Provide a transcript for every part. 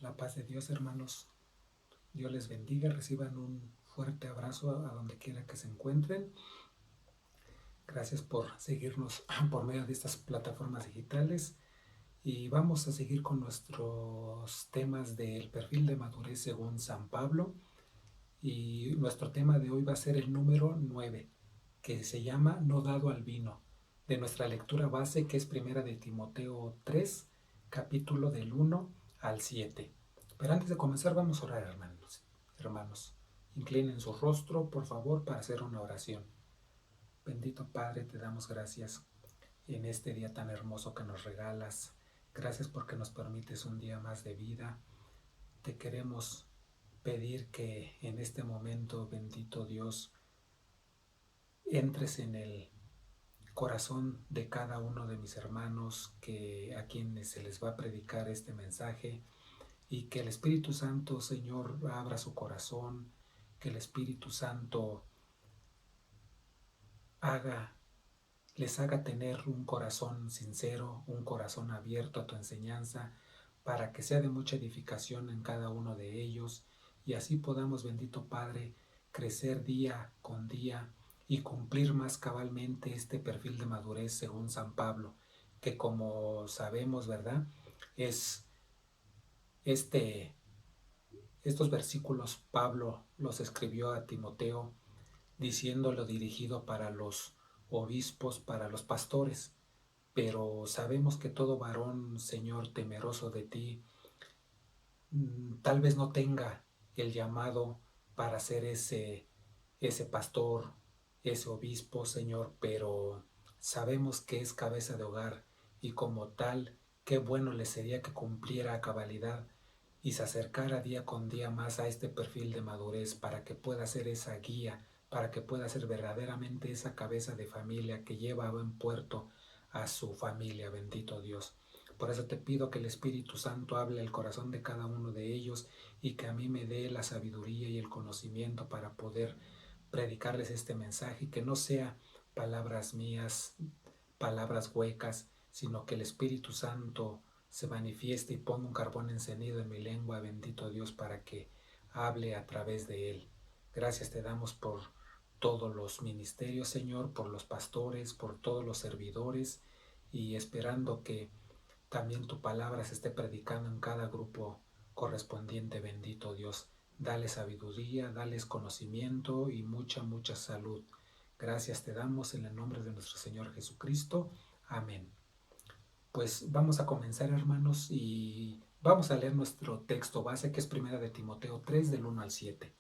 La paz de Dios, hermanos. Dios les bendiga. Reciban un fuerte abrazo a donde quiera que se encuentren. Gracias por seguirnos por medio de estas plataformas digitales. Y vamos a seguir con nuestros temas del perfil de madurez según San Pablo. Y nuestro tema de hoy va a ser el número 9, que se llama No dado al vino, de nuestra lectura base, que es primera de Timoteo 3, capítulo del 1 al 7. Pero antes de comenzar vamos a orar, hermanos. Hermanos, inclinen su rostro, por favor, para hacer una oración. Bendito Padre, te damos gracias en este día tan hermoso que nos regalas. Gracias porque nos permites un día más de vida. Te queremos pedir que en este momento, bendito Dios, entres en el corazón de cada uno de mis hermanos a quienes se les va a predicar este mensaje, y que el Espíritu Santo, Señor, abra su corazón, que el Espíritu Santo les haga tener un corazón sincero, un corazón abierto a tu enseñanza, para que sea de mucha edificación en cada uno de ellos, y así podamos, bendito Padre, crecer día con día y cumplir más cabalmente este perfil de madurez según San Pablo, que como sabemos, ¿verdad? Es estos versículos Pablo los escribió a Timoteo, diciéndolo dirigido para los obispos, para los pastores. Pero sabemos que todo varón, Señor, temeroso de ti, tal vez no tenga el llamado para ser ese pastor, ese obispo, Señor, pero sabemos que es cabeza de hogar, y como tal, qué bueno le sería que cumpliera a cabalidad y se acercara día con día más a este perfil de madurez, para que pueda ser esa guía, para que pueda ser verdaderamente esa cabeza de familia que lleva a buen puerto a su familia, bendito Dios. Por eso te pido que el Espíritu Santo hable al corazón de cada uno de ellos, y que a mí me dé la sabiduría y el conocimiento para poder predicarles este mensaje, y que no sea palabras mías, palabras huecas, sino que el Espíritu Santo se manifieste y ponga un carbón encendido en mi lengua, bendito Dios, para que hable a través de él. Gracias te damos por todos los ministerios, Señor, por los pastores, por todos los servidores, y esperando que también tu palabra se esté predicando en cada grupo correspondiente, bendito Dios. Dale sabiduría, dales conocimiento y mucha salud. Gracias te damos en el nombre de nuestro Señor Jesucristo. Amén. Pues vamos a comenzar, hermanos, y vamos a leer nuestro texto base, que es primera de Timoteo 3, del 1 al 7.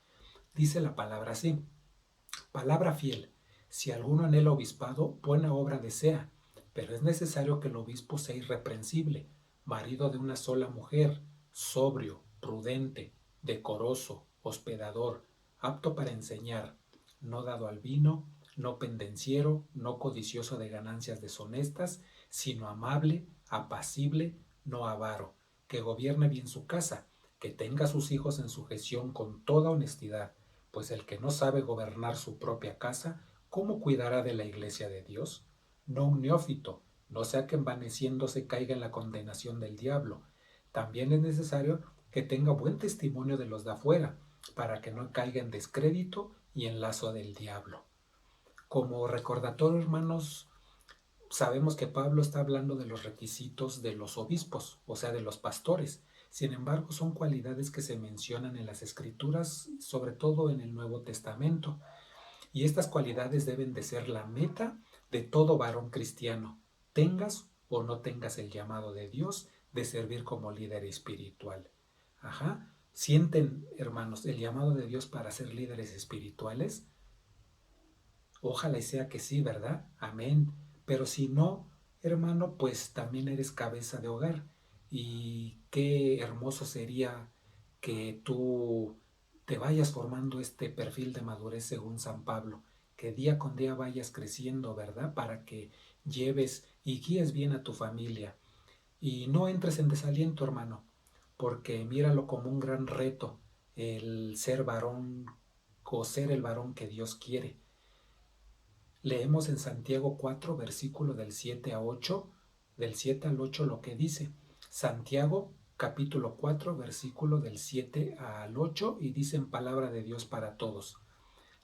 Dice la palabra así: palabra fiel. Si alguno anhela obispado, buena obra desea, pero es necesario que el obispo sea irreprensible, marido de una sola mujer, sobrio, prudente, decoroso, hospedador, apto para enseñar, no dado al vino, no pendenciero, no codicioso de ganancias deshonestas, sino amable, apacible, no avaro, que gobierne bien su casa, que tenga a sus hijos en sujeción con toda honestidad, pues el que no sabe gobernar su propia casa, ¿cómo cuidará de la iglesia de Dios? No un neófito, no sea que envaneciéndose caiga en la condenación del diablo. También es necesario que tenga buen testimonio de los de afuera, para que no caiga en descrédito y en lazo del diablo. Como recordatorio, hermanos, sabemos que Pablo está hablando de los requisitos de los obispos, o sea, de los pastores. Sin embargo, son cualidades que se mencionan en las Escrituras, sobre todo en el Nuevo Testamento. Y estas cualidades deben de ser la meta de todo varón cristiano, tengas o no tengas el llamado de Dios de servir como líder espiritual. Ajá. ¿Sienten, hermanos, el llamado de Dios para ser líderes espirituales? Ojalá y sea que sí, ¿verdad? Amén. Pero si no, hermano, pues también eres cabeza de hogar. Y qué hermoso sería que tú te vayas formando este perfil de madurez según San Pablo, que día con día vayas creciendo, ¿verdad? Para que lleves y guíes bien a tu familia. Y no entres en desaliento, hermano, porque míralo como un gran reto el ser varón o ser el varón que Dios quiere. Leemos en Santiago 4, versículo del 7 a 8, del 7 al 8 lo que dice. Santiago capítulo 4, versículo del 7 al 8, y dice en palabra de Dios para todos: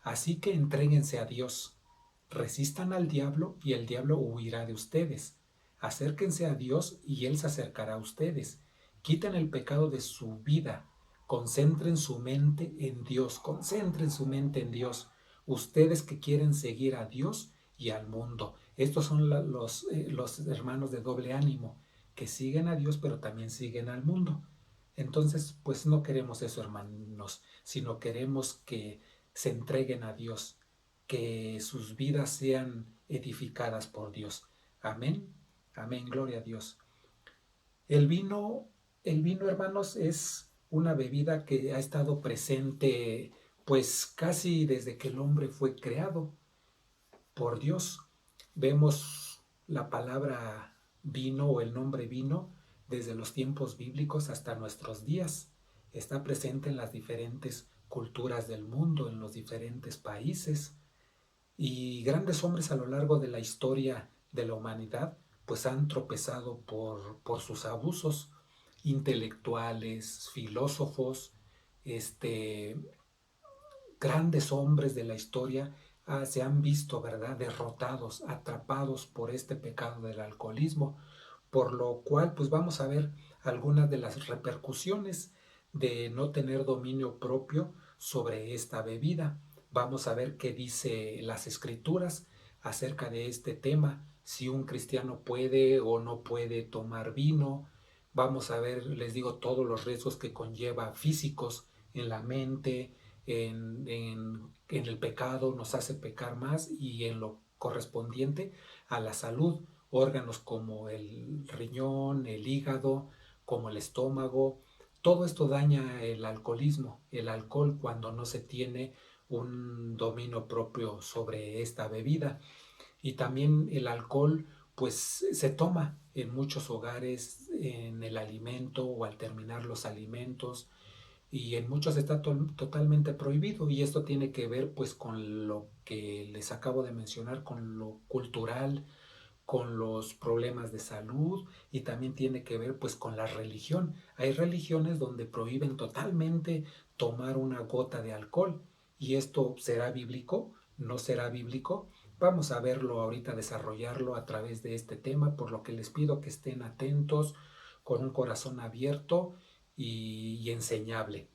Así que entréguense a Dios, resistan al diablo y el diablo huirá de ustedes. Acérquense a Dios y Él se acercará a ustedes. Quiten el pecado de su vida. Concentren su mente en Dios. Concentren su mente en Dios. Ustedes que quieren seguir a Dios y al mundo. Estos son los hermanos de doble ánimo, que siguen a Dios pero también siguen al mundo. Entonces, pues no queremos eso, hermanos, sino queremos que se entreguen a Dios, que sus vidas sean edificadas por Dios. Amén, amén, gloria a Dios. El vino, el vino, hermanos, es una bebida que ha estado presente pues casi desde que el hombre fue creado por Dios. Vemos la palabra vino o el nombre vino desde los tiempos bíblicos hasta nuestros días. Está presente en las diferentes culturas del mundo, en los diferentes países. Y grandes hombres a lo largo de la historia de la humanidad pues han tropezado por sus abusos, intelectuales, filósofos, este, grandes hombres de la historia se han visto, ¿verdad?, derrotados, atrapados por este pecado del alcoholismo, por lo cual pues vamos a ver algunas de las repercusiones de no tener dominio propio sobre esta bebida. Vamos a ver qué dice las escrituras acerca de este tema, si un cristiano puede o no puede tomar vino. Vamos a ver, les digo, todos los riesgos que conlleva físicos en la mente, en el pecado, nos hace pecar más, y en lo correspondiente a la salud, órganos como el riñón, el hígado, como el estómago. Todo esto daña el alcoholismo, el alcohol, cuando no se tiene un dominio propio sobre esta bebida. Y también el alcohol pues se toma en muchos hogares, en el alimento o al terminar los alimentos, y en muchos está totalmente prohibido, y esto tiene que ver pues con lo que les acabo de mencionar, con lo cultural, con los problemas de salud, y también tiene que ver pues con la religión. Hay religiones donde prohíben totalmente tomar una gota de alcohol, y esto será bíblico, no será bíblico. Vamos a verlo ahorita, desarrollarlo a través de este tema, por lo que les pido que estén atentos, con un corazón abierto y enseñable.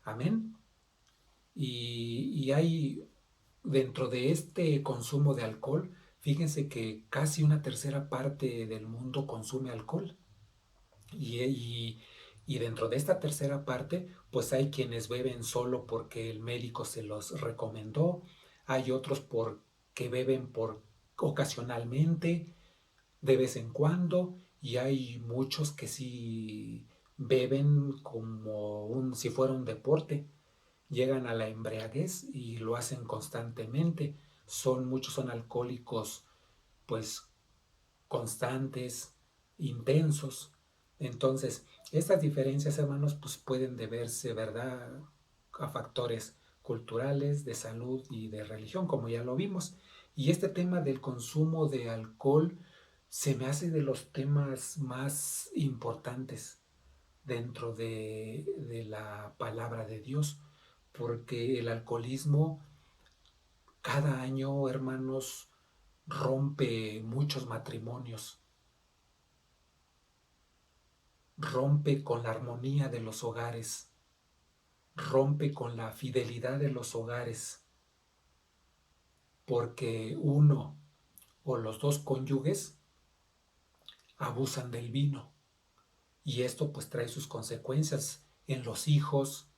Amén. Y hay dentro de este consumo de alcohol, fíjense que casi una tercera parte del mundo consume alcohol. Y, y, y dentro de esta tercera parte, pues hay quienes beben solo porque el médico se los recomendó. Hay otros que beben por ocasionalmente, de vez en cuando, y hay muchos que sí beben como si fuera un deporte. Llegan a la embriaguez y lo hacen constantemente. Muchos son alcohólicos pues constantes, intensos. Entonces, estas diferencias, hermanos, pues pueden deberse, ¿verdad?, a factores culturales, de salud y de religión, como ya lo vimos. Y este tema del consumo de alcohol se me hace de los temas más importantes dentro de la palabra de Dios, porque el alcoholismo cada año, hermanos, rompe muchos matrimonios, rompe con la armonía de los hogares, rompe con la fidelidad de los hogares, porque uno o los dos cónyuges abusan del vino, y esto pues trae sus consecuencias en los hijos,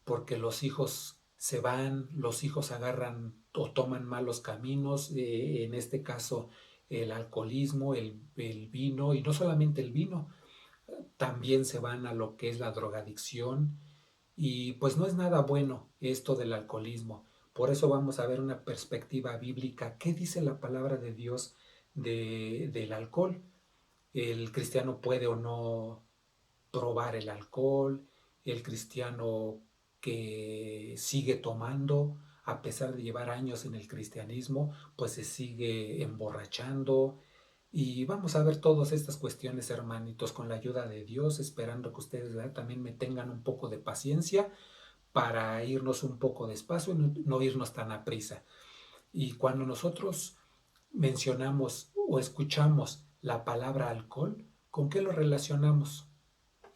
porque los hijos se van, los hijos agarran o toman malos caminos, en este caso el alcoholismo, el vino, y no solamente el vino, también se van a lo que es la drogadicción, y pues no es nada bueno esto del alcoholismo. Por eso vamos a ver una perspectiva bíblica. ¿Qué dice la palabra de Dios del alcohol? ¿El cristiano puede o no probar el alcohol? ¿El cristiano que sigue tomando, a pesar de llevar años en el cristianismo, pues se sigue emborrachando? Y vamos a ver todas estas cuestiones, hermanitos, con la ayuda de Dios, esperando que ustedes, ¿verdad?, también me tengan un poco de paciencia para irnos un poco despacio y no irnos tan a prisa. Y cuando nosotros mencionamos o escuchamos la palabra alcohol, ¿con qué lo relacionamos,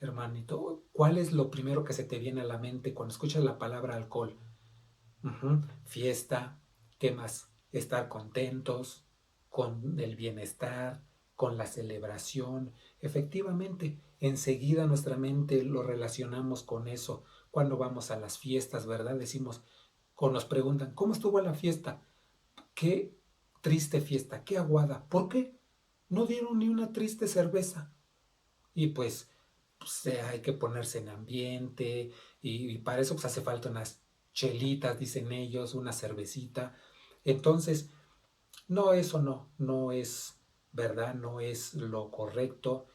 hermanito? ¿Cuál es lo primero que se te viene a la mente cuando escuchas la palabra alcohol? Fiesta, ¿qué más? Estar contentos, con el bienestar, con la celebración. Efectivamente, enseguida nuestra mente lo relacionamos con eso. Cuando vamos a las fiestas, ¿verdad? Decimos, o nos preguntan, ¿cómo estuvo la fiesta? Qué triste fiesta, qué aguada. ¿Por qué? No dieron ni una triste cerveza. Y pues hay que ponerse en ambiente y para eso pues hace falta unas chelitas, dicen ellos, una cervecita. Entonces, no, eso no es verdad, no es lo correcto,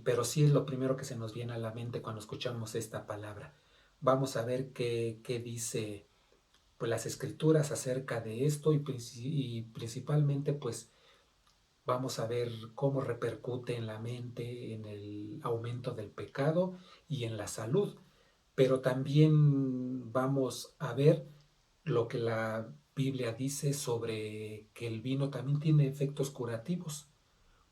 pero sí es lo primero que se nos viene a la mente cuando escuchamos esta palabra. Vamos a ver qué dice pues las escrituras acerca de esto y principalmente pues vamos a ver cómo repercute en la mente, en el aumento del pecado y en la salud. Pero también vamos a ver lo que la Biblia dice sobre que el vino también tiene efectos curativos,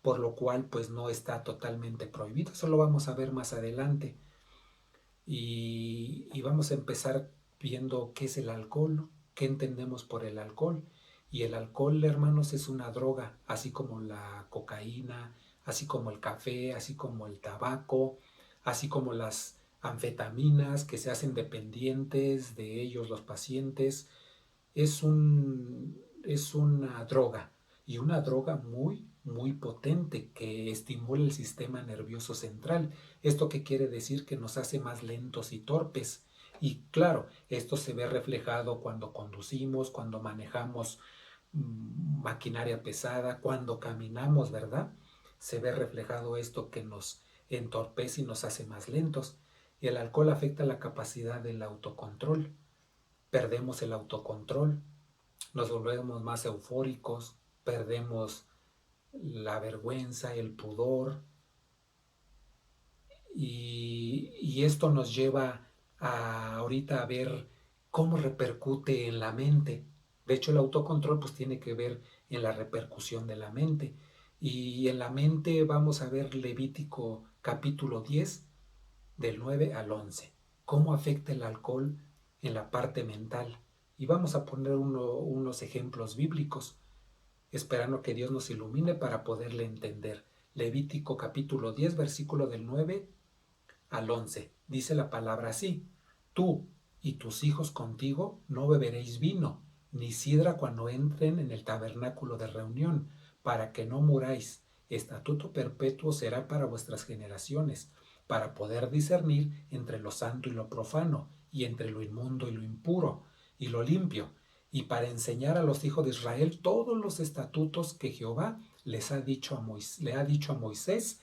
por lo cual pues no está totalmente prohibido. Eso lo vamos a ver más adelante. Y vamos a empezar viendo qué es el alcohol, qué entendemos por el alcohol. Y el alcohol, hermanos, es una droga, así como la cocaína, así como el café, así como el tabaco, así como las anfetaminas que se hacen dependientes de ellos los pacientes. Es una droga y una droga muy potente que estimula el sistema nervioso central. ¿Esto qué quiere decir? Que nos hace más lentos y torpes. Y claro, esto se ve reflejado cuando conducimos, cuando manejamos maquinaria pesada, cuando caminamos, ¿verdad? Se ve reflejado esto que nos entorpece y nos hace más lentos. Y el alcohol afecta la capacidad del autocontrol. Perdemos el autocontrol, nos volvemos más eufóricos, perdemos la vergüenza, el pudor, y esto nos lleva ahorita a ver cómo repercute en la mente. De hecho, el autocontrol pues tiene que ver en la repercusión de la mente. Y en la mente vamos a ver Levítico capítulo 10 del 9 al 11. Cómo afecta el alcohol en la parte mental. Y vamos a poner unos ejemplos bíblicos, esperando que Dios nos ilumine para poderle entender. Levítico capítulo 10, versículo del 9 al 11. Dice la palabra así: Tú y tus hijos contigo no beberéis vino, ni sidra cuando entren en el tabernáculo de reunión, para que no muráis. Estatuto perpetuo será para vuestras generaciones, para poder discernir entre lo santo y lo profano, y entre lo inmundo y lo impuro, y lo limpio, y para enseñar a los hijos de Israel todos los estatutos que Jehová le ha dicho a Moisés,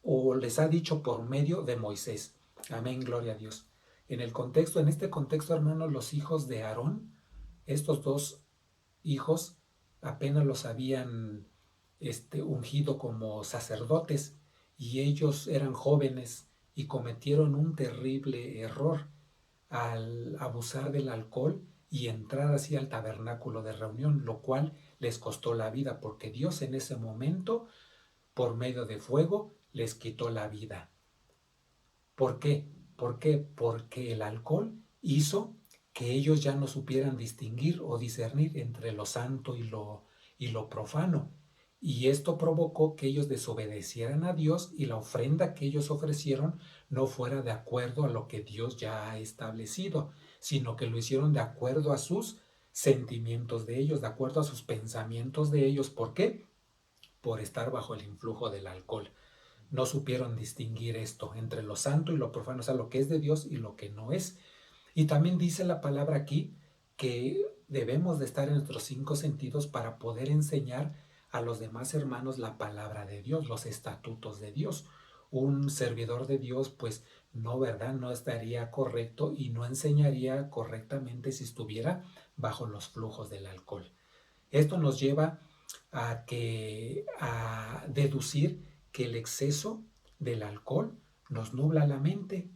o les ha dicho por medio de Moisés. Amén, gloria a Dios. En este contexto, hermanos, los hijos de Aarón, estos dos hijos, apenas los habían ungido como sacerdotes, y ellos eran jóvenes y cometieron un terrible error al abusar del alcohol y entrar así al tabernáculo de reunión, lo cual les costó la vida, porque Dios en ese momento, por medio de fuego, les quitó la vida. ¿Por qué? ¿Por qué? Porque el alcohol hizo que ellos ya no supieran distinguir o discernir entre lo santo y lo profano. Y esto provocó que ellos desobedecieran a Dios y la ofrenda que ellos ofrecieron no fuera de acuerdo a lo que Dios ya ha establecido, sino que lo hicieron de acuerdo a sus sentimientos de ellos, de acuerdo a sus pensamientos de ellos. ¿Por qué? Por estar bajo el influjo del alcohol. No supieron distinguir esto entre lo santo y lo profano, o sea, lo que es de Dios y lo que no es. Y también dice la palabra aquí que debemos de estar en nuestros 5 sentidos para poder enseñar a los demás hermanos la palabra de Dios, los estatutos de Dios. Un servidor de Dios, pues no, ¿verdad? No estaría correcto y no enseñaría correctamente si estuviera bajo los flujos del alcohol. Esto nos lleva a deducir que el exceso del alcohol nos nubla la mente,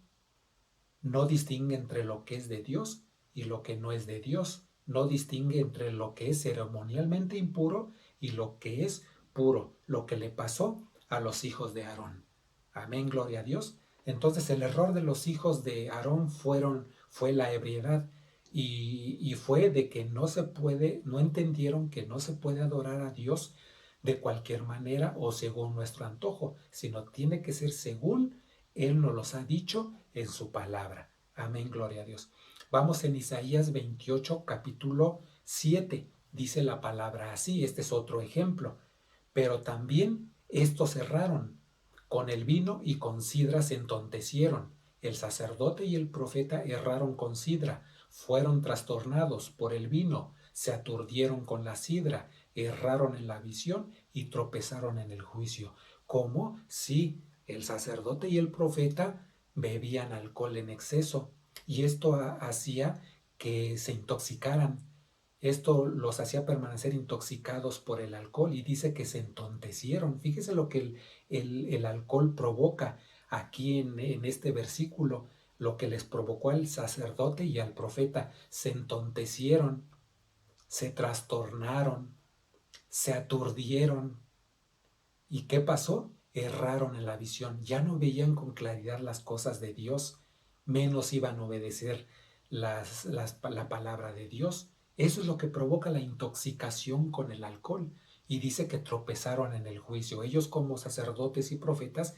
no distingue entre lo que es de Dios y lo que no es de Dios, no distingue entre lo que es ceremonialmente impuro y lo que es puro, lo que le pasó a los hijos de Aarón. Amén, gloria a Dios. Entonces el error de los hijos de Aarón fue la ebriedad y fue de que no entendieron que no se puede adorar a Dios de cualquier manera o según nuestro antojo, sino tiene que ser según Él nos los ha dicho en su palabra. Amén, gloria a Dios. Vamos en Isaías 28, capítulo 7. Dice la palabra así, este es otro ejemplo. Pero también estos erraron. Con el vino y con sidra se entontecieron. El sacerdote y el profeta erraron con sidra, fueron trastornados por el vino, se aturdieron con la sidra, erraron en la visión y tropezaron en el juicio. ¿Cómo? Sí, el sacerdote y el profeta bebían alcohol en exceso y esto hacía que se intoxicaran. Esto los hacía permanecer intoxicados por el alcohol y dice que se entontecieron. Fíjese lo que el alcohol provoca aquí en este versículo, lo que les provocó al sacerdote y al profeta. Se entontecieron, se trastornaron, se aturdieron. ¿Y qué pasó? Erraron en la visión, ya no veían con claridad las cosas de Dios, menos iban a obedecer la palabra de Dios. Eso es lo que provoca la intoxicación con el alcohol. Y dice que tropezaron en el juicio. Ellos como sacerdotes y profetas,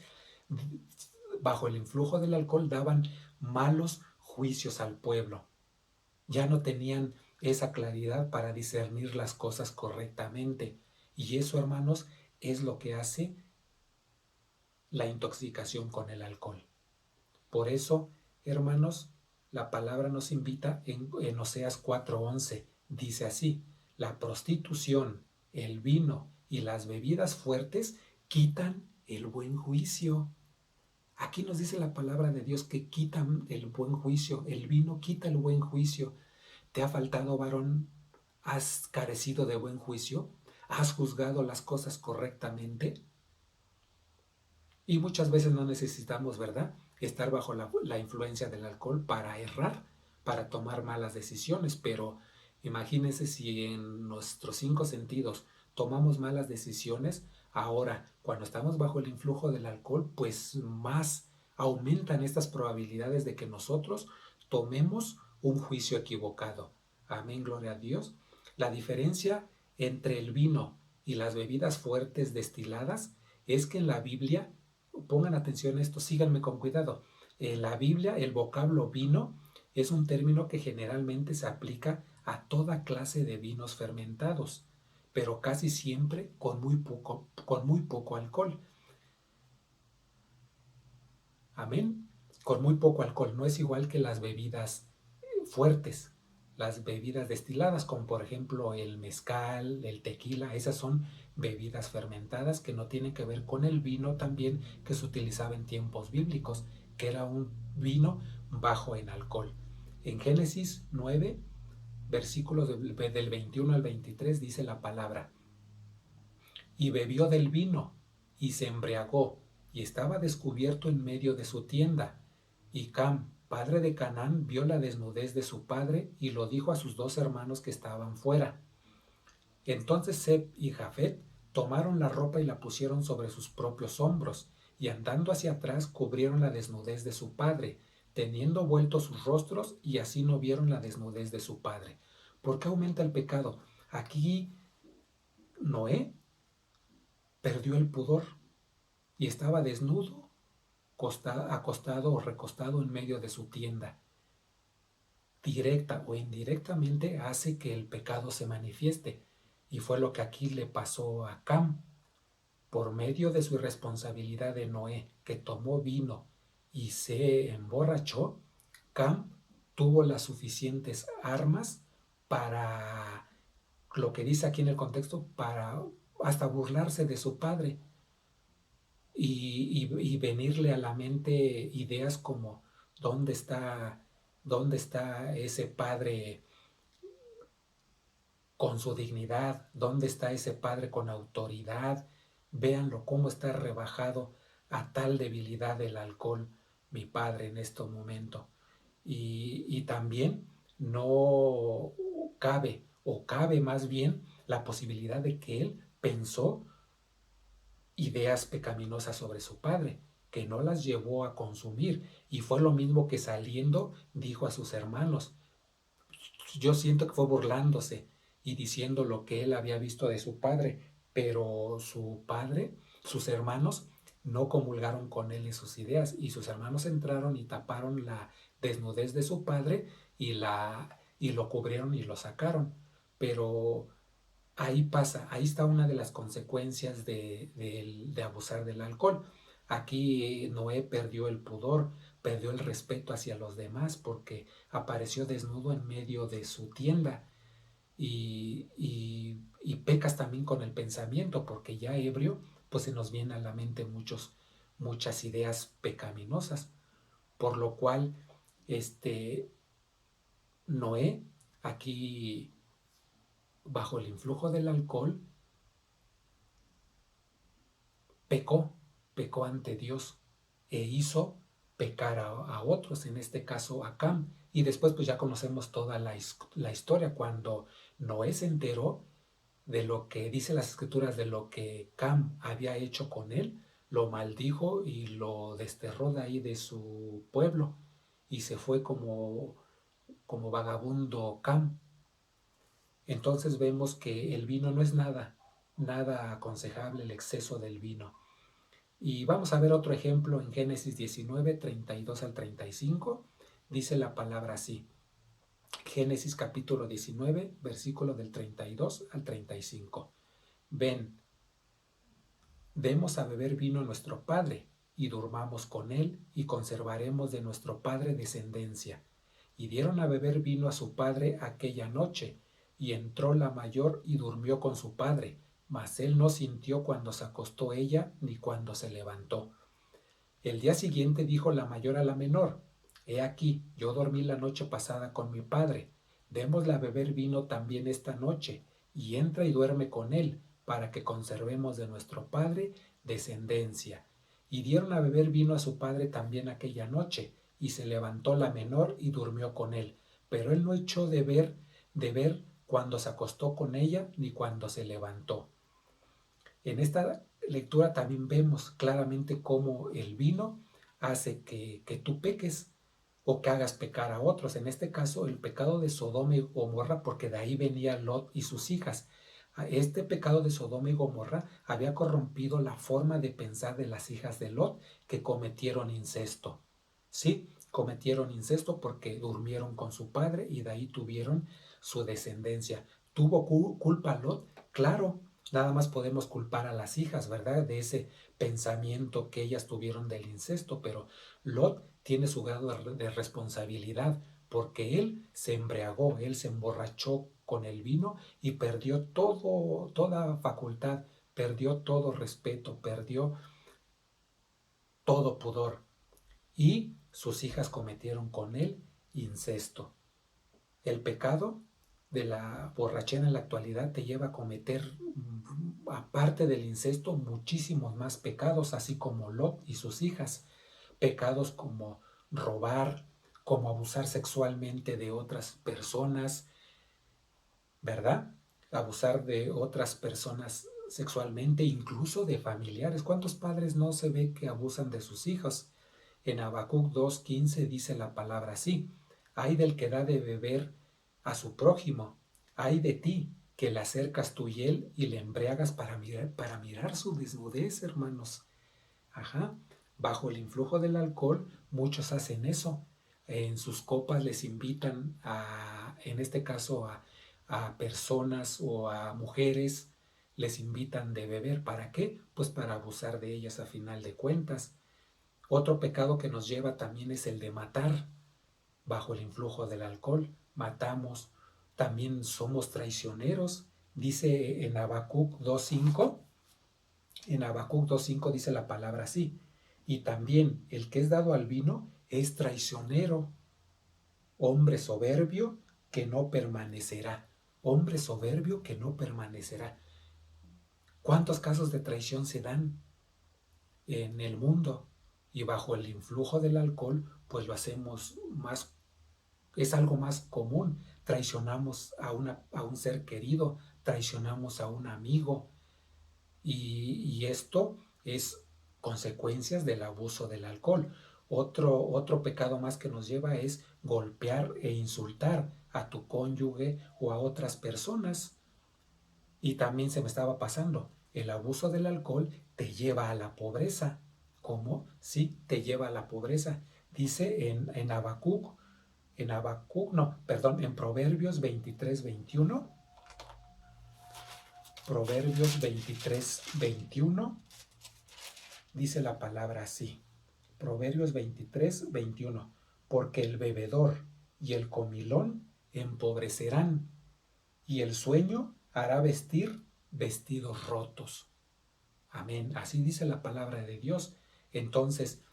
bajo el influjo del alcohol, daban malos juicios al pueblo. Ya no tenían esa claridad para discernir las cosas correctamente. Y eso, hermanos, es lo que hace la intoxicación con el alcohol. Por eso, hermanos, la palabra nos invita en Oseas 4:11. Dice así: la prostitución, el vino y las bebidas fuertes quitan el buen juicio. Aquí nos dice la palabra de Dios que quitan el buen juicio. El vino quita el buen juicio. ¿Te ha faltado, varón? ¿Has carecido de buen juicio? ¿Has juzgado las cosas correctamente? Y muchas veces no necesitamos, ¿verdad?, estar bajo la influencia del alcohol para errar, para tomar malas decisiones, pero imagínense si en nuestros 5 sentidos tomamos malas decisiones, ahora cuando estamos bajo el influjo del alcohol, pues más aumentan estas probabilidades de que nosotros tomemos un juicio equivocado. Amén, gloria a Dios. La diferencia entre el vino y las bebidas fuertes destiladas es que en la Biblia, pongan atención a esto, síganme con cuidado. En la Biblia, el vocablo vino es un término que generalmente se aplica a toda clase de vinos fermentados, pero casi siempre con muy poco alcohol. Amén. Con muy poco alcohol. No es igual que las bebidas fuertes, las bebidas destiladas, como por ejemplo el mezcal, el tequila. Esas son bebidas fermentadas que no tienen que ver con el vino también que se utilizaba en tiempos bíblicos, que era un vino bajo en alcohol. En Génesis 9, versículos del 21 al 23, dice la palabra: y bebió del vino, y se embriagó, y estaba descubierto en medio de su tienda. Y Cam, padre de Canaán, vio la desnudez de su padre, y lo dijo a sus 2 hermanos que estaban fuera. Entonces Seb y Jafet tomaron la ropa y la pusieron sobre sus propios hombros, y andando hacia atrás cubrieron la desnudez de su padre, teniendo vueltos sus rostros, y así no vieron la desnudez de su padre. ¿Por qué aumenta el pecado? Aquí Noé perdió el pudor y estaba desnudo, acostado o recostado en medio de su tienda. Directa o indirectamente hace que el pecado se manifieste, y fue lo que aquí le pasó a Cam. Por medio de su irresponsabilidad de Noé, que tomó vino y se emborrachó, Cam tuvo las suficientes armas para, lo que dice aquí en el contexto, para hasta burlarse de su padre y venirle a la mente ideas como ¿dónde está ese padre con su dignidad. ¿Dónde está ese padre con autoridad? Véanlo cómo está rebajado a tal debilidad del alcohol, mi padre en este momento. Y también no cabe, o cabe más bien, la posibilidad de que él pensó ideas pecaminosas sobre su padre, que no las llevó a consumir, y fue lo mismo que saliendo dijo a sus hermanos. Yo siento que fue burlándose y diciendo lo que él había visto de su padre, pero su padre, sus hermanos, no comulgaron con él en sus ideas, y sus hermanos entraron y taparon la desnudez de su padre y lo cubrieron y lo sacaron. Pero ahí pasa, ahí está una de las consecuencias de abusar del alcohol. Aquí Noé perdió el pudor, perdió el respeto hacia los demás porque apareció desnudo en medio de su tienda. Y pecas también con el pensamiento, porque ya ebrio, pues se nos vienen a la mente muchas ideas pecaminosas. Por lo cual, Noé, aquí bajo el influjo del alcohol, pecó, pecó ante Dios e hizo pecar a otros, en este caso a Cam. Y después pues ya conocemos toda la historia, cuando Noé se enteró de lo que dice las escrituras, de lo que Cam había hecho con él, lo maldijo y lo desterró de ahí de su pueblo y se fue como vagabundo Cam. Entonces vemos que el vino no es nada aconsejable, el exceso del vino. Y vamos a ver otro ejemplo en Génesis 19, 32 al 35. Dice la palabra así. Génesis capítulo 19, versículo del 32 al 35. Ven, demos a beber vino a nuestro padre, y durmamos con él, y conservaremos de nuestro padre descendencia. Y dieron a beber vino a su padre aquella noche, y entró la mayor y durmió con su padre, mas él no sintió cuando se acostó ella, ni cuando se levantó. El día siguiente dijo la mayor a la menor: He aquí, yo dormí la noche pasada con mi padre, démosle a beber vino también esta noche, y entra y duerme con él, para que conservemos de nuestro padre descendencia. Y dieron a beber vino a su padre también aquella noche, y se levantó la menor y durmió con él, pero él no echó de ver cuando se acostó con ella, ni cuando se levantó. En esta lectura también vemos claramente cómo el vino hace que tú peques o que hagas pecar a otros. En este caso, el pecado de Sodoma y Gomorra, porque de ahí venía Lot y sus hijas. Este pecado de Sodoma y Gomorra había corrompido la forma de pensar de las hijas de Lot, que cometieron incesto. Sí, cometieron incesto porque durmieron con su padre y de ahí tuvieron su descendencia. ¿Tuvo culpa Lot? Claro. Nada más podemos culpar a las hijas, ¿verdad? De ese pensamiento que ellas tuvieron del incesto, pero Lot tiene su grado de responsabilidad, porque él se embriagó, él se emborrachó con el vino y perdió toda facultad, perdió todo respeto, perdió todo pudor, y sus hijas cometieron con él incesto. El pecado de la borrachera en la actualidad te lleva a cometer, aparte del incesto, muchísimos más pecados, así como Lot y sus hijas. Pecados como robar, como abusar sexualmente de otras personas, ¿verdad? Abusar de otras personas sexualmente, incluso de familiares. ¿Cuántos padres no se ve que abusan de sus hijos? En Habacuc 2:15 dice la palabra así: Ay del que da de beber a su prójimo, ay de ti, que le acercas tu hiel y le embriagas para mirar su desnudez, hermanos. Ajá. Bajo el influjo del alcohol, muchos hacen eso. En sus copas les invitan en este caso, a personas o a mujeres, les invitan de beber. ¿Para qué? Pues para abusar de ellas a final de cuentas. Otro pecado que nos lleva también es el de matar. Bajo el influjo del alcohol, matamos. También somos traicioneros. Dice en Habacuc 2:5, dice la palabra así: y también el que es dado al vino es traicionero, hombre soberbio que no permanecerá. hombre soberbio que no permanecerá. ¿Cuántos casos de traición se dan en el mundo? Y bajo el influjo del alcohol, pues lo hacemos más, es algo más común. Traicionamos a un ser querido, traicionamos a un amigo, y esto es consecuencias del abuso del alcohol. Otro pecado más que nos lleva es golpear e insultar a tu cónyuge o a otras personas. Y también se me estaba pasando, el abuso del alcohol te lleva a la pobreza. ¿Cómo? Sí, te lleva a la pobreza. Dice en Proverbios 23:21. Proverbios 23:21 dice la palabra así. Proverbios 23:21. Porque el bebedor y el comilón empobrecerán, y el sueño hará vestir vestidos rotos. Amén. Así dice la palabra de Dios. Entonces,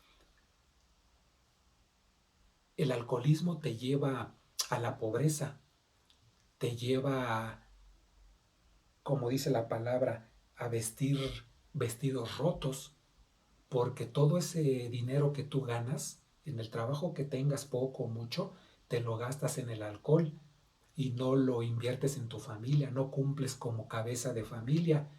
el alcoholismo te lleva a la pobreza, te lleva como dice la palabra, a vestir vestidos rotos, porque todo ese dinero que tú ganas, en el trabajo que tengas poco o mucho, te lo gastas en el alcohol y no lo inviertes en tu familia, no cumples como cabeza de familia,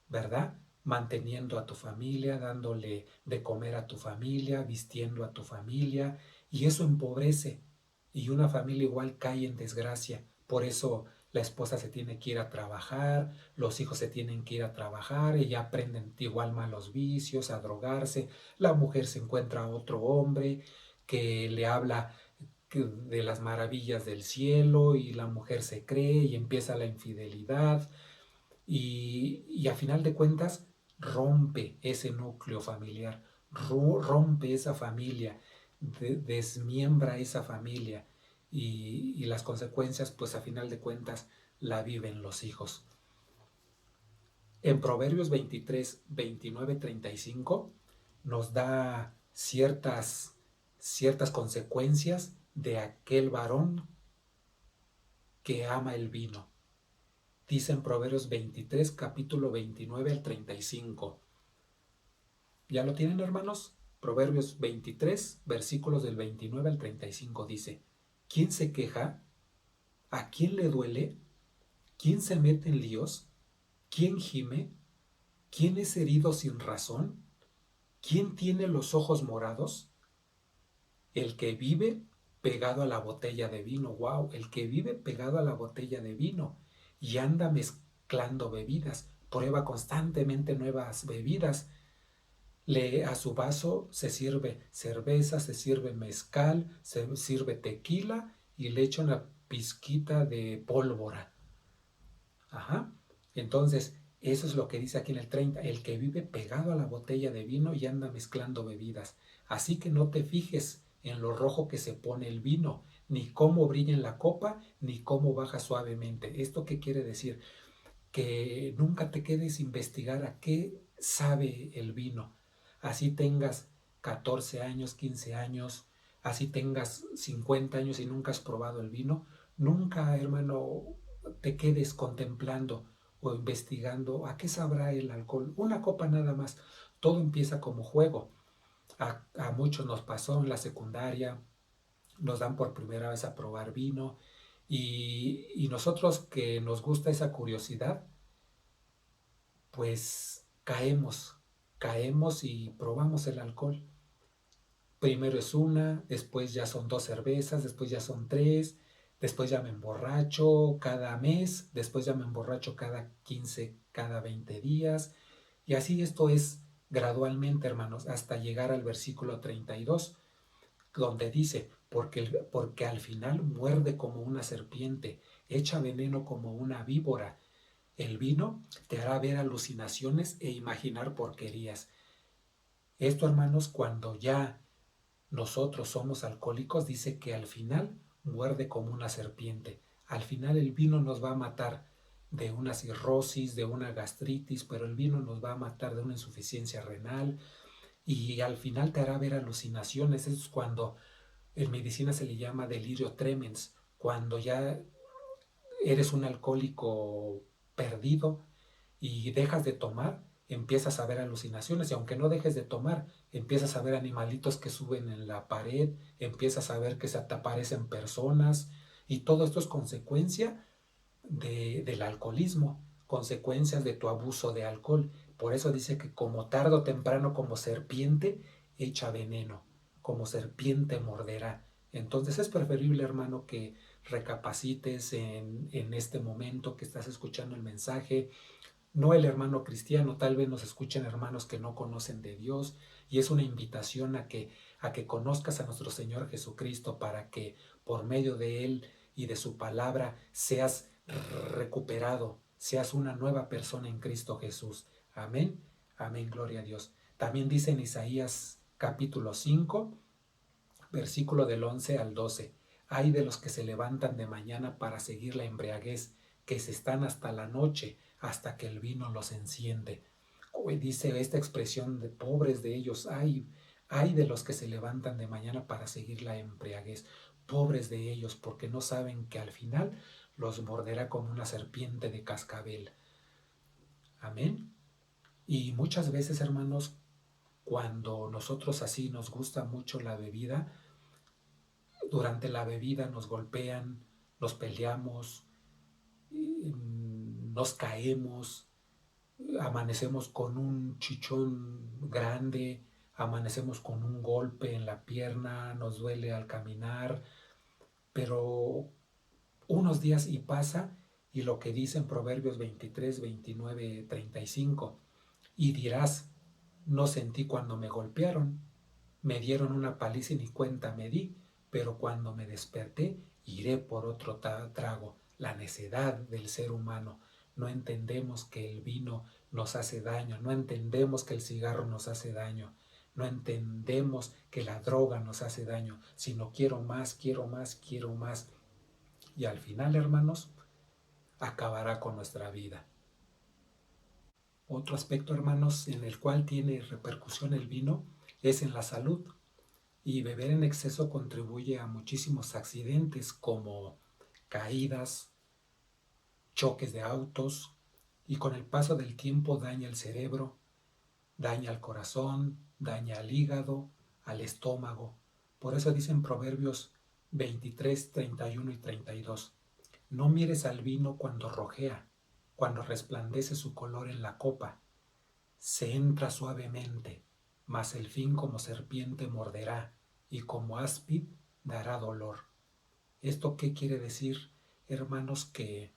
¿verdad? Manteniendo a tu familia, dándole de comer a tu familia, vistiendo a tu familia, y eso empobrece, y una familia igual cae en desgracia. Por eso la esposa se tiene que ir a trabajar, los hijos se tienen que ir a trabajar, y ya aprenden igual malos vicios, a drogarse, la mujer se encuentra a otro hombre que le habla de las maravillas del cielo, y la mujer se cree y empieza la infidelidad, y a final de cuentas rompe ese núcleo familiar, rompe esa familia, desmiembra esa familia, y las consecuencias pues a final de cuentas la viven los hijos. En Proverbios 23, 29, 35 nos da ciertas consecuencias de aquel varón que ama el vino. Dice en Proverbios 23, capítulo 29 al 35. ¿Ya lo tienen, hermanos? Proverbios 23, versículos del 29 al 35 dice: ¿Quién se queja? ¿A quién le duele? ¿Quién se mete en líos? ¿Quién gime? ¿Quién es herido sin razón? ¿Quién tiene los ojos morados? El que vive pegado a la botella de vino. ¡Wow! El que vive pegado a la botella de vino y anda mezclando bebidas, prueba constantemente nuevas bebidas. A su vaso se sirve cerveza, se sirve mezcal, se sirve tequila y le echa una pizquita de pólvora. Ajá. Entonces, eso es lo que dice aquí en el 30, el que vive pegado a la botella de vino y anda mezclando bebidas. Así que no te fijes en lo rojo que se pone el vino, ni cómo brilla en la copa, ni cómo baja suavemente. ¿Esto qué quiere decir? Que nunca te quedes a investigar a qué sabe el vino. Así tengas 14 años, 15 años, así tengas 50 años y nunca has probado el vino, nunca, hermano, te quedes contemplando o investigando a qué sabrá el alcohol. Una copa nada más. Todo empieza como juego. A muchos nos pasó en la secundaria, nos dan por primera vez a probar vino, y nosotros que nos gusta esa curiosidad, pues caemos y probamos el alcohol. Primero es una, después ya son 2 cervezas, después ya son 3, después ya me emborracho cada mes, después ya me emborracho cada 15, cada 20 días. Y así esto es gradualmente, hermanos, hasta llegar al versículo 32, donde dice, porque al final muerde como una serpiente, echa veneno como una víbora. El vino te hará ver alucinaciones e imaginar porquerías. Esto, hermanos, cuando ya nosotros somos alcohólicos, dice que al final muerde como una serpiente. Al final el vino nos va a matar de una cirrosis, de una gastritis, pero el vino nos va a matar de una insuficiencia renal, y al final te hará ver alucinaciones. Eso es cuando en medicina se le llama delirio tremens, cuando ya eres un alcohólico perdido y dejas de tomar, empiezas a ver alucinaciones y aunque no dejes de tomar, empiezas a ver animalitos que suben en la pared, empiezas a ver que se te aparecen personas y todo esto es consecuencia del alcoholismo, consecuencias de tu abuso de alcohol. Por eso dice que como tarde o temprano, como serpiente, echa veneno, como serpiente morderá. Entonces es preferible, hermano, que recapacites en este momento que estás escuchando el mensaje. No el hermano cristiano, tal vez nos escuchen hermanos que no conocen de Dios y es una invitación a que conozcas a nuestro Señor Jesucristo para que por medio de Él y de su palabra seas recuperado, seas una nueva persona en Cristo Jesús. Amén, amén, gloria a Dios. También dice en Isaías capítulo 5, versículo del 11 al 12. Hay de los que se levantan de mañana para seguir la embriaguez, que se están hasta la noche, hasta que el vino los enciende. Dice esta expresión de pobres de ellos, hay de los que se levantan de mañana para seguir la embriaguez. Pobres de ellos, porque no saben que al final los morderá como una serpiente de cascabel. Amén. Y muchas veces, hermanos, cuando nosotros así nos gusta mucho la bebida, durante la bebida nos golpean, nos peleamos, nos caemos, amanecemos con un chichón grande, amanecemos con un golpe en la pierna, nos duele al caminar, pero unos días y pasa y lo que dice en Proverbios 23, 29, 35, y dirás, no sentí cuando me golpearon, me dieron una paliza y ni cuenta me di, pero cuando me desperté iré por otro trago. La necedad del ser humano. No entendemos que el vino nos hace daño, no entendemos que el cigarro nos hace daño, no entendemos que la droga nos hace daño, sino quiero más, quiero más, quiero más. Y al final, hermanos, acabará con nuestra vida. Otro aspecto, hermanos, en el cual tiene repercusión el vino es en la salud. Y beber en exceso contribuye a muchísimos accidentes como caídas, choques de autos y con el paso del tiempo daña el cerebro, daña el corazón, daña al hígado, al estómago. Por eso dicen Proverbios 23, 31 y 32. No mires al vino cuando rojea, cuando resplandece su color en la copa. Se entra suavemente, mas el fin como serpiente morderá y como áspid dará dolor. ¿Esto qué quiere decir, hermanos? Que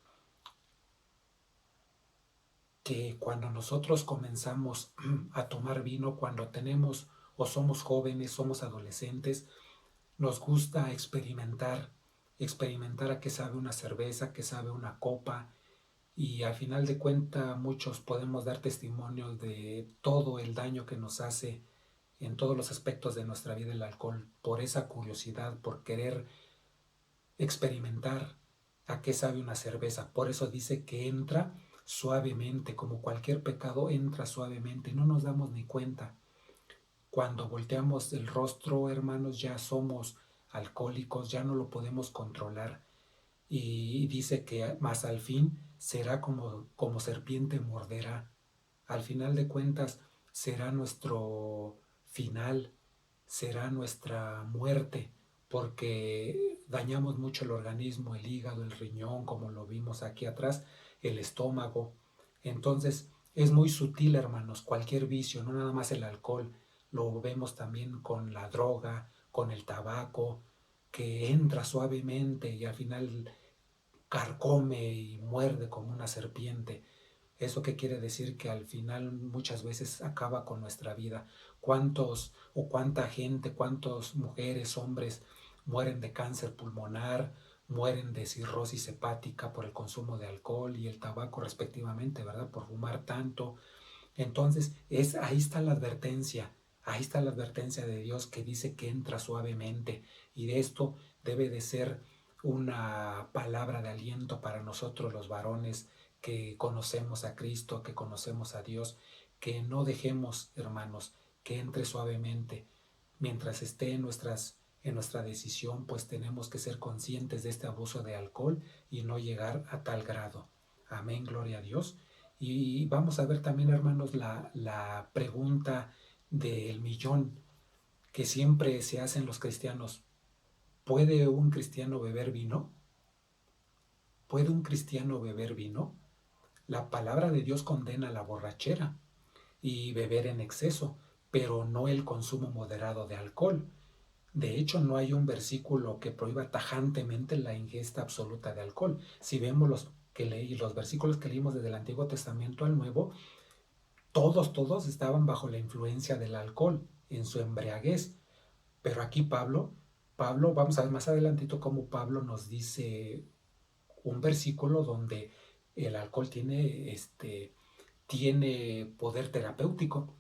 cuando nosotros comenzamos a tomar vino, cuando tenemos o somos jóvenes, somos adolescentes, nos gusta experimentar a qué sabe una cerveza, qué sabe una copa, y al final de cuentas muchos podemos dar testimonios de todo el daño que nos hace en todos los aspectos de nuestra vida el alcohol, por esa curiosidad, por querer experimentar a qué sabe una cerveza. Por eso dice que entra suavemente, como cualquier pecado entra suavemente, no nos damos ni cuenta. Cuando volteamos el rostro, hermanos, ya somos alcohólicos, ya no lo podemos controlar. Y dice que más al fin será como serpiente morderá. Al final de cuentas será nuestro final, será nuestra muerte, porque dañamos mucho el organismo, el hígado, el riñón, como lo vimos aquí atrás, el estómago. Entonces es muy sutil, hermanos, cualquier vicio, no nada más el alcohol, lo vemos también con la droga, con el tabaco, que entra suavemente y al final carcome y muerde como una serpiente. ¿Eso qué quiere decir? Que al final muchas veces acaba con nuestra vida. ¿Cuántos o cuánta gente, cuántas mujeres, hombres mueren de cáncer pulmonar, mueren de cirrosis hepática por el consumo de alcohol y el tabaco respectivamente, ¿verdad? Por fumar tanto. Entonces, ahí está la advertencia de Dios que dice que entra suavemente y de esto debe de ser una palabra de aliento para nosotros los varones que conocemos a Cristo, que conocemos a Dios, que no dejemos, hermanos, que entre suavemente mientras esté en nuestra decisión, pues tenemos que ser conscientes de este abuso de alcohol y no llegar a tal grado. Amén, gloria a Dios. Y vamos a ver también, hermanos, la pregunta del millón que siempre se hacen los cristianos. ¿Puede un cristiano beber vino? ¿Puede un cristiano beber vino? La palabra de Dios condena la borrachera y beber en exceso, pero no el consumo moderado de alcohol. De hecho, no hay un versículo que prohíba tajantemente la ingesta absoluta de alcohol. Si vemos los versículos que leímos desde el Antiguo Testamento al Nuevo, todos estaban bajo la influencia del alcohol, en su embriaguez. Pero aquí Pablo, vamos a ver más adelantito cómo Pablo nos dice un versículo donde el alcohol tiene poder terapéutico.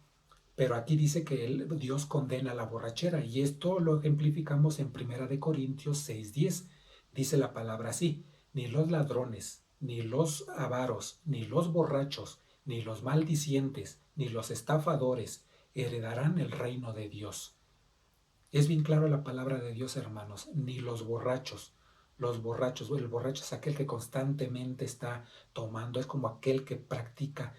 Pero aquí dice que Dios condena la borrachera y esto lo ejemplificamos en 1 Corintios 6:10. Dice la palabra así: ni los ladrones, ni los avaros, ni los borrachos, ni los maldicientes, ni los estafadores heredarán el reino de Dios. Es bien claro la palabra de Dios, hermanos, ni los borrachos. El borracho es aquel que constantemente está tomando, es como aquel que practica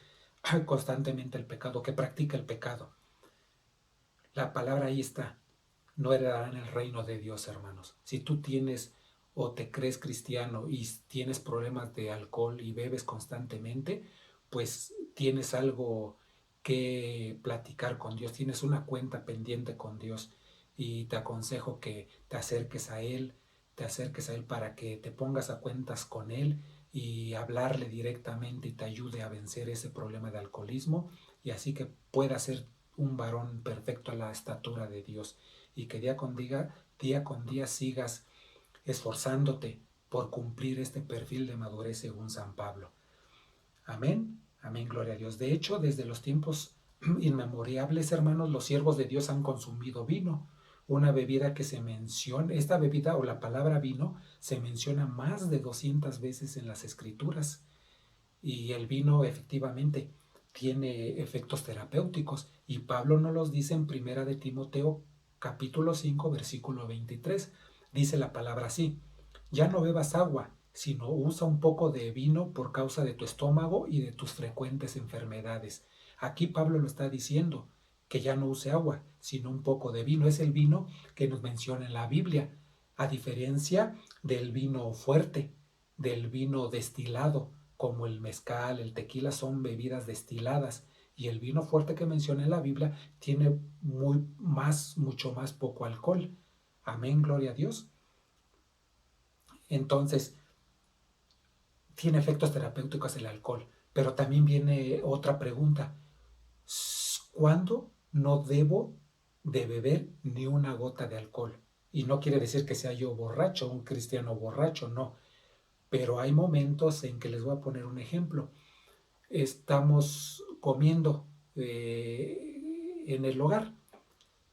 constantemente el pecado, que practica el pecado. La palabra ahí está. No heredarán el reino de Dios, hermanos. Si tú tienes o te crees cristiano y tienes problemas de alcohol y bebes constantemente, pues tienes algo que platicar con Dios, tienes una cuenta pendiente con Dios y te aconsejo que te acerques a Él, para que te pongas a cuentas con Él y hablarle directamente y te ayude a vencer ese problema de alcoholismo y así que pueda ser un varón perfecto a la estatura de Dios y que día con día sigas esforzándote por cumplir este perfil de madurez según San Pablo. Amén, amén, gloria a Dios. De hecho, desde los tiempos inmemorables, hermanos, los siervos de Dios han consumido vino, una bebida que se menciona, esta bebida o la palabra vino se menciona más de 200 veces en las Escrituras y el vino efectivamente tiene efectos terapéuticos y Pablo nos los dice en 1 capítulo 5, versículo 23. Dice la palabra así: ya no bebas agua, sino usa un poco de vino por causa de tu estómago y de tus frecuentes enfermedades. Aquí Pablo lo está diciendo, que ya no use agua, sino un poco de vino. Es el vino que nos menciona en la Biblia, a diferencia del vino fuerte, del vino destilado, como el mezcal, el tequila son bebidas destiladas y el vino fuerte que menciona en la Biblia tiene mucho más poco alcohol. Amén, gloria a Dios. Entonces, tiene efectos terapéuticos el alcohol, pero también viene otra pregunta: ¿cuándo no debo de beber ni una gota de alcohol? Y no quiere decir que sea yo borracho, un cristiano borracho, no. Pero hay momentos en que les voy a poner un ejemplo. Estamos comiendo en el hogar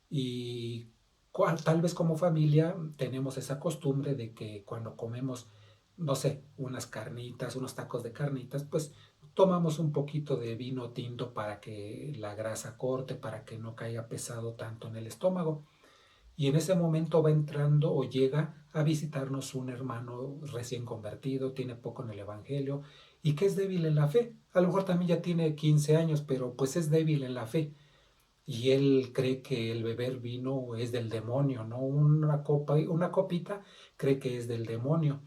y tal vez como familia tenemos esa costumbre de que cuando comemos, no sé, unas carnitas, unos tacos de carnitas, pues tomamos un poquito de vino tinto para que la grasa corte, para que no caiga pesado tanto en el estómago. Y en ese momento va entrando o llega a visitarnos un hermano recién convertido, tiene poco en el Evangelio y que es débil en la fe. A lo mejor también ya tiene 15 años, pero pues es débil en la fe. Y él cree que el beber vino es del demonio, ¿no? Una copita cree que es del demonio.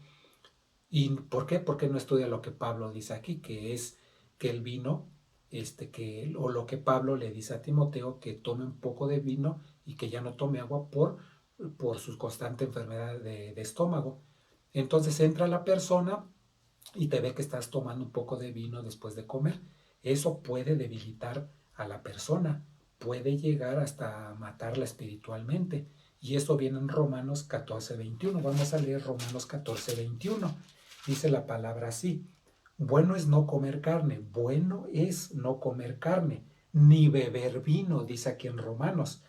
¿Y por qué? Porque no estudia lo que Pablo dice aquí, que es que el vino, o lo que Pablo le dice a Timoteo, que tome un poco de vino y que ya no tome agua por su constante enfermedad de estómago. Entonces entra la persona y te ve que estás tomando un poco de vino después de comer. Eso puede debilitar a la persona, puede llegar hasta matarla espiritualmente. Y eso viene en Romanos 14:21. Vamos a leer Romanos 14:21. Dice la palabra así: bueno es no comer carne, ni beber vino, dice aquí en Romanos,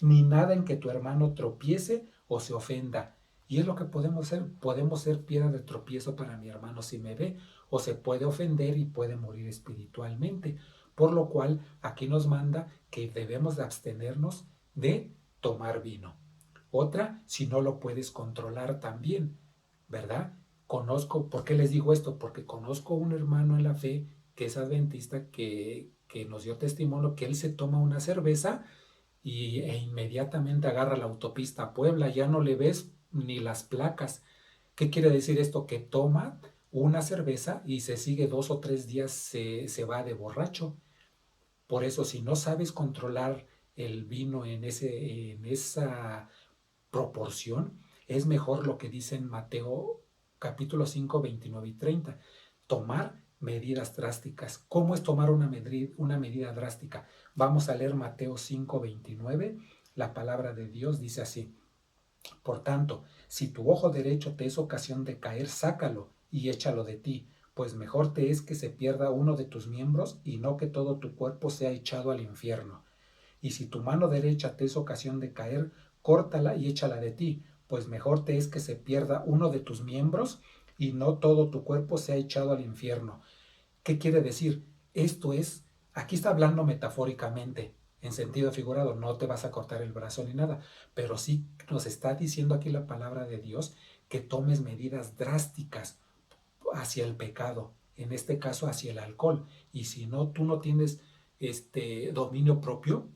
ni nada en que tu hermano tropiece o se ofenda. Y es lo que podemos ser piedra de tropiezo para mi hermano si me ve, o se puede ofender y puede morir espiritualmente. Por lo cual aquí nos manda que debemos de abstenernos de tomar vino. Otra, si no lo puedes controlar también, ¿verdad? ¿Por qué les digo esto? Porque conozco un hermano en la fe que es adventista que nos dio testimonio que él se toma una cerveza e inmediatamente agarra la autopista a Puebla, ya no le ves ni las placas. ¿Qué quiere decir esto? Que toma una cerveza y se sigue 2 o 3 días, se va de borracho. Por eso, si no sabes controlar el vino en esa proporción, es mejor lo que dice en Mateo capítulo 5 29 y 30. Tomar medidas drásticas. ¿Cómo es tomar una medida drástica? Vamos a leer Mateo 5 29. La palabra de Dios dice así: por tanto, si tu ojo derecho te es ocasión de caer, sácalo y échalo de ti, pues mejor te es que se pierda uno de tus miembros y no que todo tu cuerpo sea echado al infierno. Y si tu mano derecha te es ocasión de caer, córtala y échala de ti, pues mejor te es que se pierda uno de tus miembros y no todo tu cuerpo sea echado al infierno. ¿Qué quiere decir? Esto es, aquí está hablando metafóricamente, en sentido figurado, no te vas a cortar el brazo ni nada, pero sí nos está diciendo aquí la palabra de Dios que tomes medidas drásticas hacia el pecado, en este caso hacia el alcohol, y si no, tú no tienes dominio propio,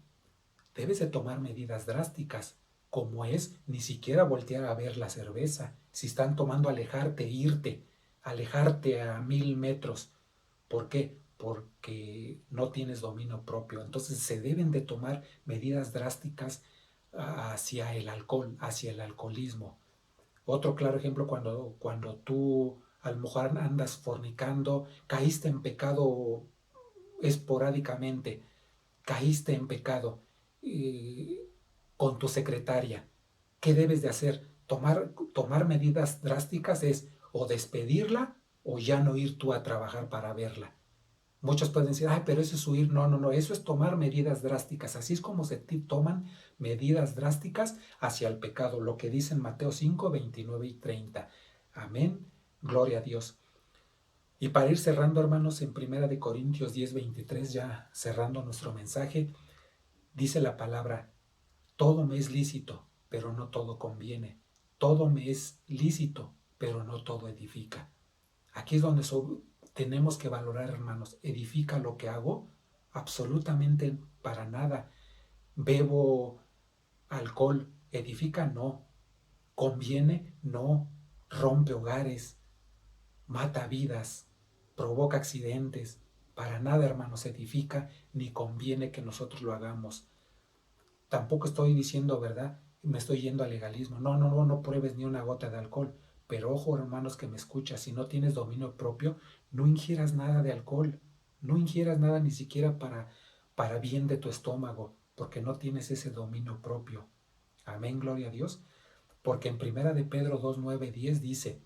debes de tomar medidas drásticas, como es ni siquiera voltear a ver la cerveza. Si están tomando, alejarte, irte, alejarte a 1000 metros. ¿Por qué? Porque no tienes dominio propio. Entonces se deben de tomar medidas drásticas hacia el alcohol, hacia el alcoholismo. Otro claro ejemplo, cuando tú a lo mejor andas fornicando, caíste en pecado esporádicamente, caíste en pecado con tu secretaria. ¿Qué debes de hacer? Tomar medidas drásticas es o despedirla o ya no ir tú a trabajar para verla. Muchos pueden decir, ay, pero eso es huir. No, no, no, eso es tomar medidas drásticas. Así es como se toman medidas drásticas hacia el pecado, lo que dice en Mateo 5 29 y 30. Amén, gloria a Dios. Y para ir cerrando, hermanos, en 1 Corintios 10 23, ya cerrando nuestro mensaje, dice la palabra: todo me es lícito, pero no todo conviene. Todo me es lícito, pero no todo edifica. Aquí es donde tenemos que valorar, hermanos. ¿Edifica lo que hago? Absolutamente para nada. ¿Bebo alcohol? ¿Edifica? No. ¿Conviene? No. Rompe hogares, mata vidas, provoca accidentes. Para nada, hermanos, edifica ni conviene que nosotros lo hagamos. Tampoco estoy diciendo, ¿verdad? Me estoy yendo al legalismo. No, no, no, no pruebes ni una gota de alcohol. Pero ojo, hermanos, que me escuchas, si no tienes dominio propio, no ingieras nada de alcohol. No ingieras nada ni siquiera para bien de tu estómago, porque no tienes ese dominio propio. Amén, gloria a Dios. Porque en 1 Pedro 2 9 10 dice: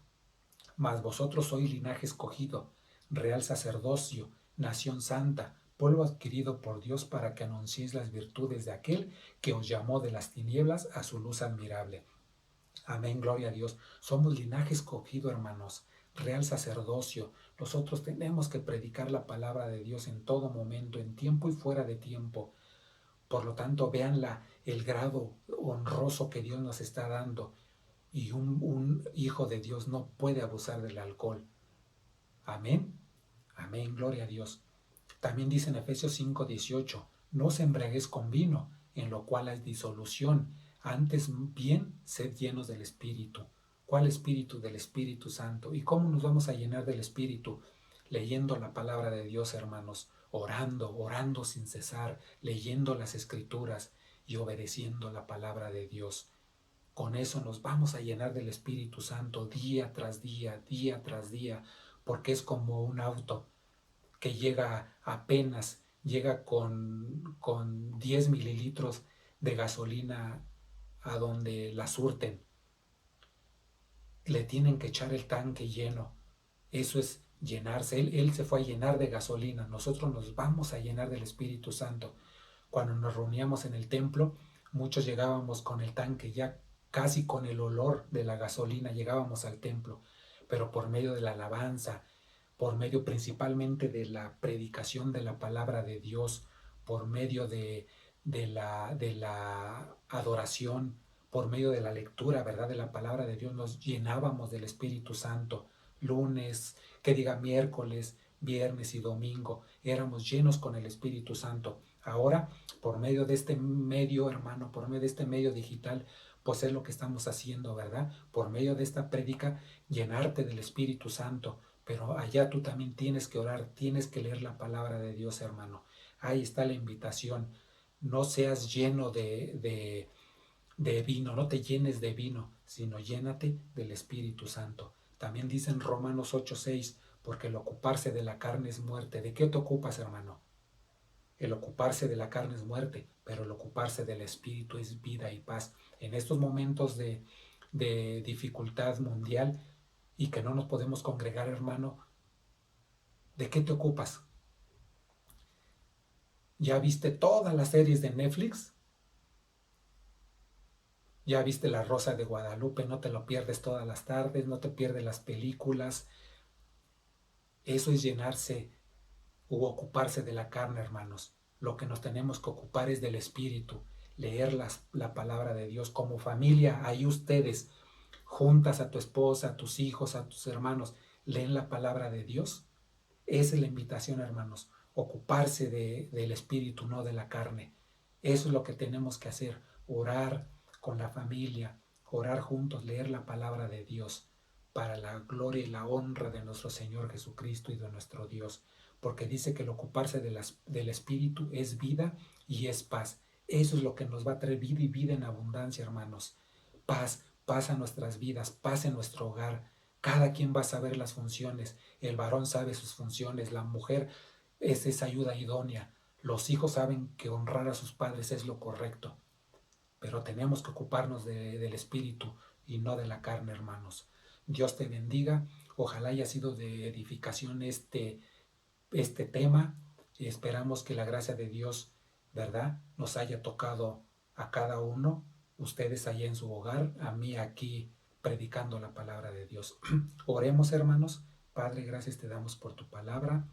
mas vosotros sois linaje escogido, real sacerdocio, nación santa, pueblo adquirido por Dios, para que anunciéis las virtudes de aquel que os llamó de las tinieblas a su luz admirable. Amén, gloria a Dios. Somos linaje escogido, hermanos, real sacerdocio. Nosotros tenemos que predicar la palabra de Dios en todo momento, en tiempo y fuera de tiempo. Por lo tanto, vean el grado honroso que Dios nos está dando. Y un hijo de Dios no puede abusar del alcohol. Amén. Amén, gloria a Dios. También dice en Efesios 5:18: no os embriaguéis con vino, en lo cual hay disolución, antes bien sed llenos del Espíritu. ¿Cuál Espíritu? Del Espíritu Santo. ¿Y cómo nos vamos a llenar del Espíritu? Leyendo la palabra de Dios, hermanos, orando sin cesar, leyendo las Escrituras y obedeciendo la palabra de Dios. Con eso nos vamos a llenar del Espíritu Santo día tras día, día tras día, porque es como un auto que llega con 10 mililitros de gasolina a donde la surten. Le tienen que echar el tanque lleno. Eso es llenarse. Él se fue a llenar de gasolina. Nosotros nos vamos a llenar del Espíritu Santo. Cuando nos reuníamos en el templo, muchos llegábamos con el tanque ya casi con el olor de la gasolina, llegábamos al templo, pero por medio de la alabanza, por medio principalmente de la predicación de la palabra de Dios, por medio de la adoración, por medio de la lectura, ¿verdad? De la palabra de Dios nos llenábamos del Espíritu Santo. Lunes, que diga miércoles, viernes y domingo, éramos llenos con el Espíritu Santo. Ahora, por medio de este medio, hermano, por medio de este medio digital, pues es lo que estamos haciendo, ¿verdad? Por medio de esta prédica, llenarte del Espíritu Santo. Pero allá tú también tienes que orar, tienes que leer la palabra de Dios, hermano. Ahí está la invitación. No seas lleno de vino, no te llenes de vino, sino llénate del Espíritu Santo. También dice en Romanos 8:6, porque el ocuparse de la carne es muerte. ¿De qué te ocupas, hermano? El ocuparse de la carne es muerte, pero el ocuparse del Espíritu es vida y paz. En estos momentos de dificultad mundial y que no nos podemos congregar, hermano, ¿de qué te ocupas? ¿Ya viste todas las series de Netflix? ¿Ya viste La Rosa de Guadalupe? No te lo pierdes todas las tardes, no te pierdes las películas. Eso es llenarse u ocuparse de la carne, hermanos. Lo que nos tenemos que ocupar es del Espíritu, leer la palabra de Dios como familia. Ahí ustedes, juntas a tu esposa, a tus hijos, a tus hermanos, leen la palabra de Dios. Esa es la invitación, hermanos. Ocuparse del Espíritu, no de la carne. Eso es lo que tenemos que hacer. Orar con la familia, orar juntos, leer la palabra de Dios para la gloria y la honra de nuestro Señor Jesucristo y de nuestro Dios. Porque dice que el ocuparse del Espíritu es vida y es paz. Eso es lo que nos va a traer vida y vida en abundancia, hermanos. Paz, paz a nuestras vidas, paz en nuestro hogar. Cada quien va a saber las funciones. El varón sabe sus funciones, la mujer es esa ayuda idónea. Los hijos saben que honrar a sus padres es lo correcto, pero tenemos que ocuparnos del Espíritu y no de la carne, hermanos. Dios te bendiga. Ojalá haya sido de edificación este tema. Y esperamos que la gracia de Dios, ¿verdad?, nos haya tocado a cada uno, ustedes allá en su hogar, a mí aquí predicando la palabra de Dios. Oremos, hermanos. Padre, gracias te damos por tu palabra.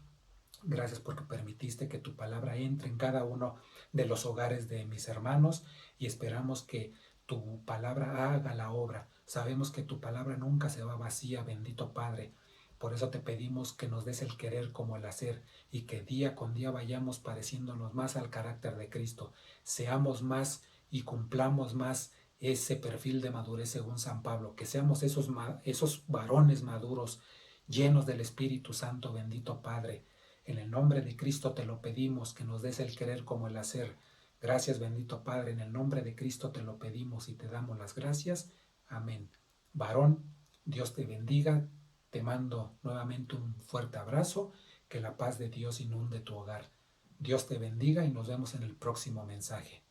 Gracias porque permitiste que tu palabra entre en cada uno de los hogares de mis hermanos y esperamos que tu palabra haga la obra. Sabemos que tu palabra nunca se va vacía, bendito Padre. Por eso te pedimos que nos des el querer como el hacer y que día con día vayamos pareciéndonos más al carácter de Cristo. Seamos más y cumplamos más ese perfil de madurez según San Pablo. Que seamos esos varones maduros llenos del Espíritu Santo, bendito Padre. En el nombre de Cristo te lo pedimos, que nos des el querer como el hacer. Gracias, bendito Padre. En el nombre de Cristo te lo pedimos y te damos las gracias. Amén. Varón, Dios te bendiga. Te mando nuevamente un fuerte abrazo. Que la paz de Dios inunde tu hogar. Dios te bendiga y nos vemos en el próximo mensaje.